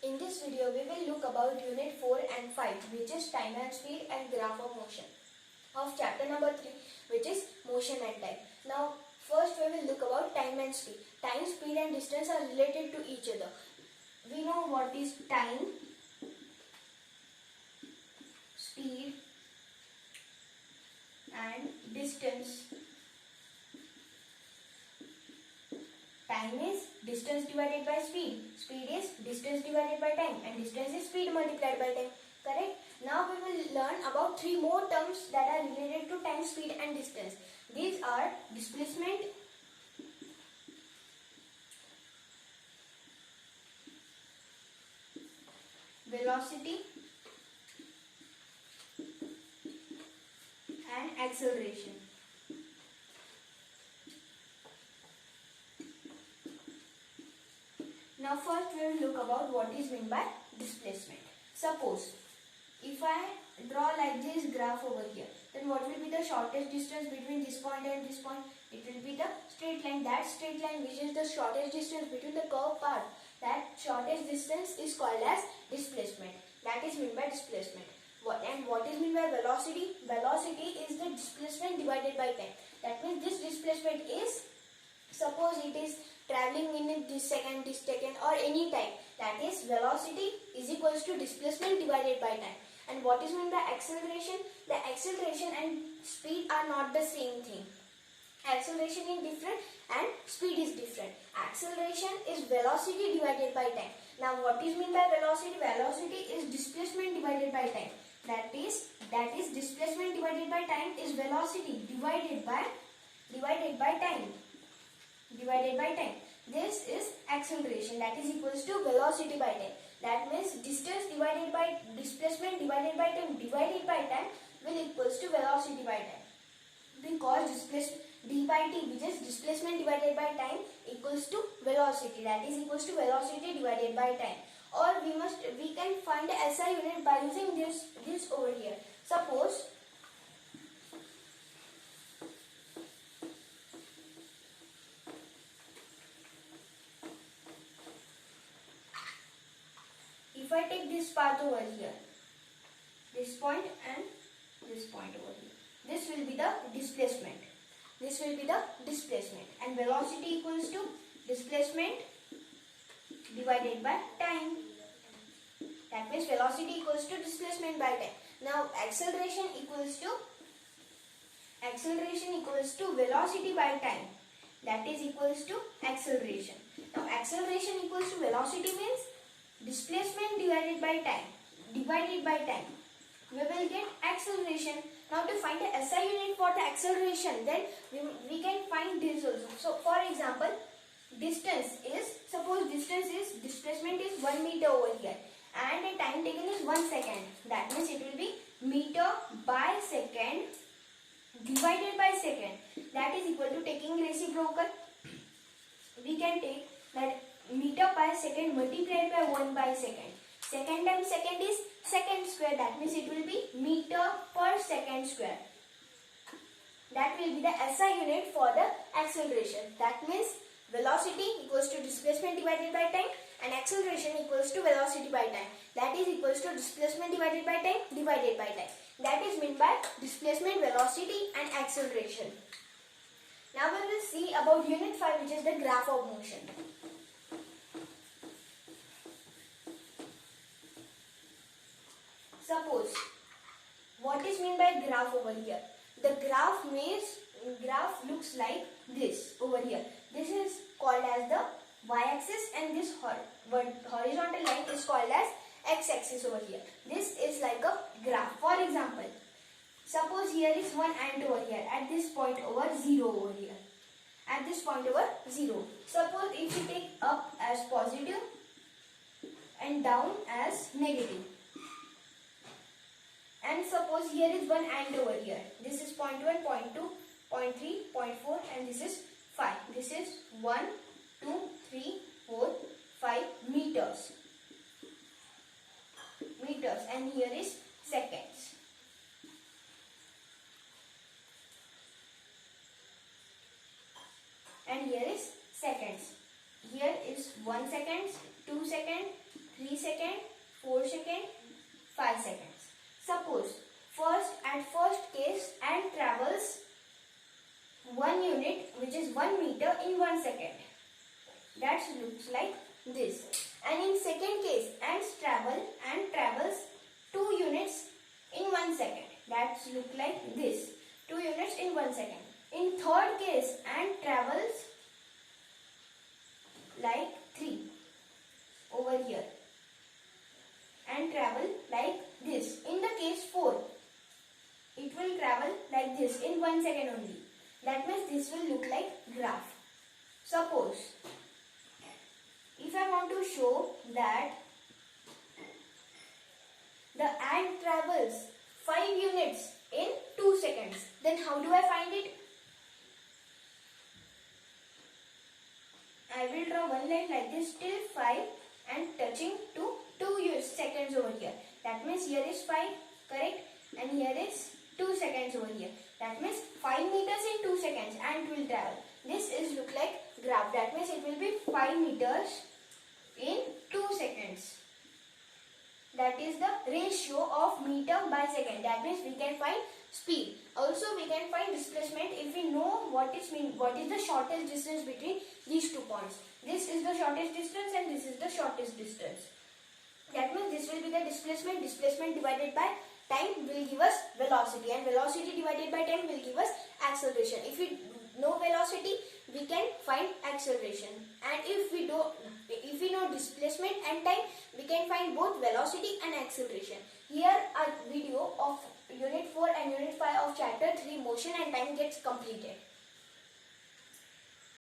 In this video, we will look about Unit 4 and 5, which is time and speed and graph of motion, of chapter number 3, which is motion and time. Now, first we will look about time and speed. Time, speed and distance are related to each other. We know what is time, speed and distance. Time is distance divided by speed. Speed is distance divided by time, and distance is speed multiplied by time. Correct? Now we will learn about three more terms that are related to time, speed and distance. These are displacement, velocity and acceleration. Now first we will look about what is meant by displacement. Suppose if I draw like this graph over here, then what will be the shortest distance between this point and this point? It will be the straight line. That straight line which is the shortest distance between the curved part, that shortest distance is called as displacement. That is meant by displacement. And what is meant by velocity? Velocity is the displacement divided by time. That means this displacement is, suppose it is traveling in this second or any time, that is velocity is equals to displacement divided by time. And what is meant by acceleration? The acceleration and speed are not the same thing. Acceleration is different and speed is different. Acceleration is velocity divided by time. Now what is meant by velocity? Velocity is displacement divided by time. That is displacement divided by time is velocity divided by time. This is acceleration, that is equals to velocity by time. That means distance divided by displacement divided by time will equals to velocity by time. Because d by t, which is displacement divided by time, equals to velocity, that is equals to velocity divided by time. Or we can find the SI unit by using this over here. Suppose if I take this path over here, this point and this point over here, this will be the displacement. This will be the displacement, and velocity equals to displacement divided by time. That means velocity equals to displacement by time. Now acceleration equals to velocity by time. That is equals to acceleration. Now acceleration equals to velocity means displacement divided by time. We will get acceleration. Now to find the SI unit for the acceleration, then we can find this also. So for example, suppose displacement is 1 meter over here, and the time taken is 1 second. That means it will be meter by second divided by second. That is equal to, taking reciprocal, we can take that meter by second multiplied by 1 by second. Second times second is second square. That means it will be meter per second square. That will be the SI unit for the acceleration. That means velocity equals to displacement divided by time, and acceleration equals to velocity by time. That is equals to displacement divided by time divided by time. That is meant by displacement, velocity and acceleration. Now we will see about Unit 5, which is the graph of motion. Suppose, what is meant by graph over here? The graph looks like this over here. This is called as the y-axis, and this horizontal line is called as x-axis over here. This is like a graph. For example, suppose here is one ant over here, at this point over 0 over here. At this point over 0. Suppose if you take up as positive and down as negative. And suppose here is one ant over here. This is 0.1, 0.2, 0.3, 0.4 and this is 5. This is 1, 2, 3, 4, 5 meters. And here is seconds. And here is seconds. Here is 1 second, 2 seconds, 3 seconds, 4 seconds, 5 seconds. Suppose at first case and travels 1 unit, which is 1 meter in 1 second. That looks like this. And in second case and travels 2 units in 1 second. That look like this. 2 units in 1 second. In third case and travels like 3 over here and travel like this. In the case 4, it will travel like this in 1 second only. That means this will look like graph. Suppose if I want to show that the ant travels 5 units in 2 seconds, then how do I find it? I will draw one line like this till 5 and touching to 2 seconds over here. That means here is 5, correct? And here is 2 seconds over here. That means 5 meters in 2 seconds and will travel. This is look like graph. That means it will be 5 meters in 2 seconds. That is the ratio of meter by second. That means we can find speed. Also we can find displacement if we know what is the shortest distance between these 2 points. This is the shortest distance and this is the shortest distance. That means this will be the displacement. Displacement divided by time will give us velocity, and velocity divided by time will give us acceleration. If we know velocity, we can find acceleration, and if we know displacement and time, we can find both velocity and acceleration. Here a video of unit 4 and unit 5 of chapter 3 motion and time gets completed.